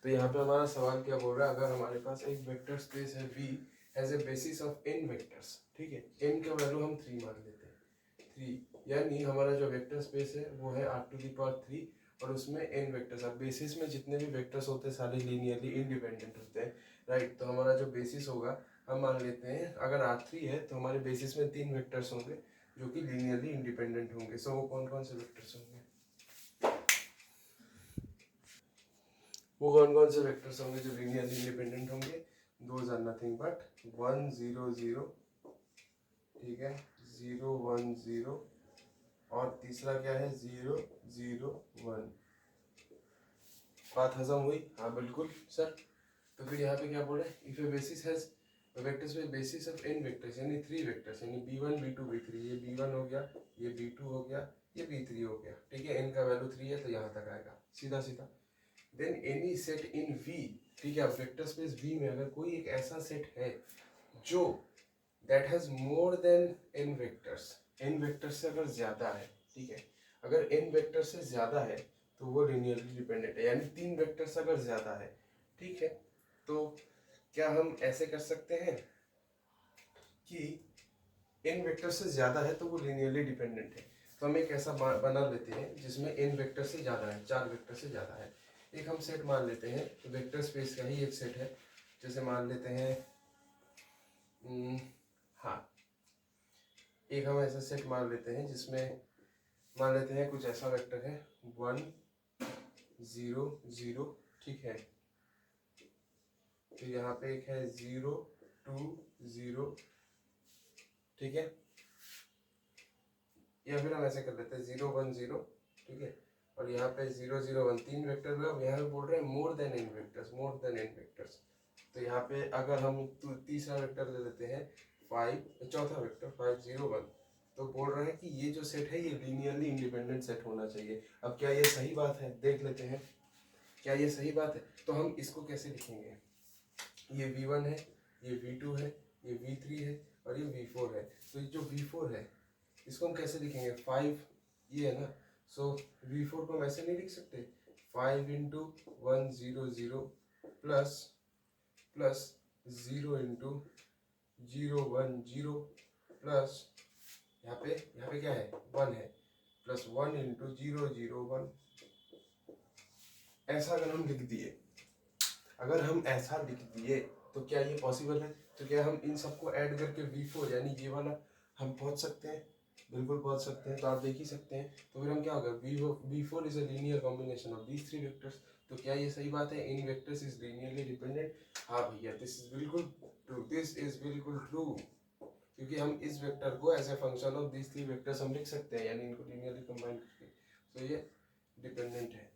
तो यहाँ पे हमारा सवाल क्या बोल रहा है, अगर हमारे पास एक वेक्टर स्पेस है V as a basis of n vectors, ठीक है, n का वैल्यू हम 3 मान लेते हैं, 3, यानी हमारा जो वेक्टर स्पेस है वो है R⁻3 और उसमें n वेक्टर्स। अब बेसिस में जितने भी वेक्टर्स होते हैं सारे लीनियरली इंडिपेंडेंट होते हैं, राइट। तो हमारा जो बेसिस होगा हम मान लेते हैं, अगर R3 है तो हमारे बेसिस में 3 वेक्टर्स होंगे जो कि लीनियरली इंडिपेंडेंट होंगे। सो वो कौन कौन से वेक्टर्स होंगे, वो कौन कौन से वेक्टर्स होंगे जो लीनियरली इंडिपेंडेंट होंगे? दोज आर नथिंग बट 1 0 0, ठीक है, 0 1 0, और तीसरा क्या है 0 0 1। बात हजम हुई? हाँ बिल्कुल सर। तो फिर यहाँ पे क्या बोले, if A basis has vector space basis of n vectors, यानी 3 वेक्टर्स, यानी b1 b2 b3, ये b1 हो गया, ये b2 हो गया, ये b3 हो गया, ठीक है, n का वैल्यू 3 है तो यहाँ तक आएगा सीधा सीधा। देन एनी सेट इन V, ठीक है, अब वेक्टर स्पेस V में अगर कोई एक ऐसा सेट है जो that has more than n vectors, n vectors से अगर ज्यादा है, ठीक है, अगर n वेक्टर से ज्यादा है तो वो लीनियरली डिपेंडेंट है, यानी 3 वेक्टर से अगर ज्यादा है, ठीक है। तो क्या हम ऐसे कर सकते हैं कि n वेक्टर से ज्यादा है तो वो लीनियरली डिपेंडेंट है, तो हम एक ऐसा बना लेते हैं जिसमें n वेक्टर से ज्यादा है, 4 वेक्टर से ज्यादा है। एक हम सेट मान लेते हैं, वेक्टर स्पेस का ही एक सेट है, जैसे मान लेते हैं हाँ, एक हम ऐसा सेट मान लेते हैं जिसमें मान लेते हैं कुछ ऐसा वेक्टर है 1 0 0, ठीक है, तो यहाँ पे एक है 0 2 0, ठीक है, या फिर हम ऐसे कर लेते हैं 0 1 0, ठीक है, और यहाँ पे 0 0 1, 3 वेक्टर हुआ। अब यहाँ पे बोल रहे हैं more than n vectors, more than n vectors, तो यहाँ पे अगर हम तीसरा वेक्टर ले लेते हैं 5, चौथा वेक्टर 5 0 1, तो बोल रहे हैं कि ये जो सेट है ये लीनियरली इंडिपेंडेंट सेट होना चाहिए। अब क्या ये सही बात है, देख लेते हैं क्या ये सही बात है। तो हम इसको कैसे लिखेंगे, ये V1 है, ये V2 है, ये V3 है और ये V4 है। तो ये जो V4 है इसको हम कैसे लिखेंगे, 5 ये है ना, सो V4 को हम ऐसे नहीं लिख सकते, 5 इंटू 1 0 0 प्लस 0 इंटू 0 1 0 प्लस यहाँ पे क्या है 1 है, प्लस 1 इंटू 0 0 1। ऐसा अगर हम लिख दिए, अगर हम ऐसा लिख दिए तो क्या ये पॉसिबल है? तो क्या हम इन सबको ऐड करके V4 यानी ये वाला हम पहुंच सकते हैं? बिल्कुल पहुंच सकते हैं, तो आप देख ही सकते हैं। तो फिर हम क्या होगा, V4 is a linear combination of these 3 vectors. तो क्या ये सही बात है, इन वेक्टर्स इज लीनियरली डिपेंडेंट? हाँ भैया, दिस इज बिल्कुल ट्रू, दिस इज बिल्कुल ट्रू, क्योंकि हम इस वेक्टर को as a function of these 3 vectors हम लिख सकते हैं, यानी इनको लीनियरली कंबाइन करके, तो ये डिपेंडेंट है।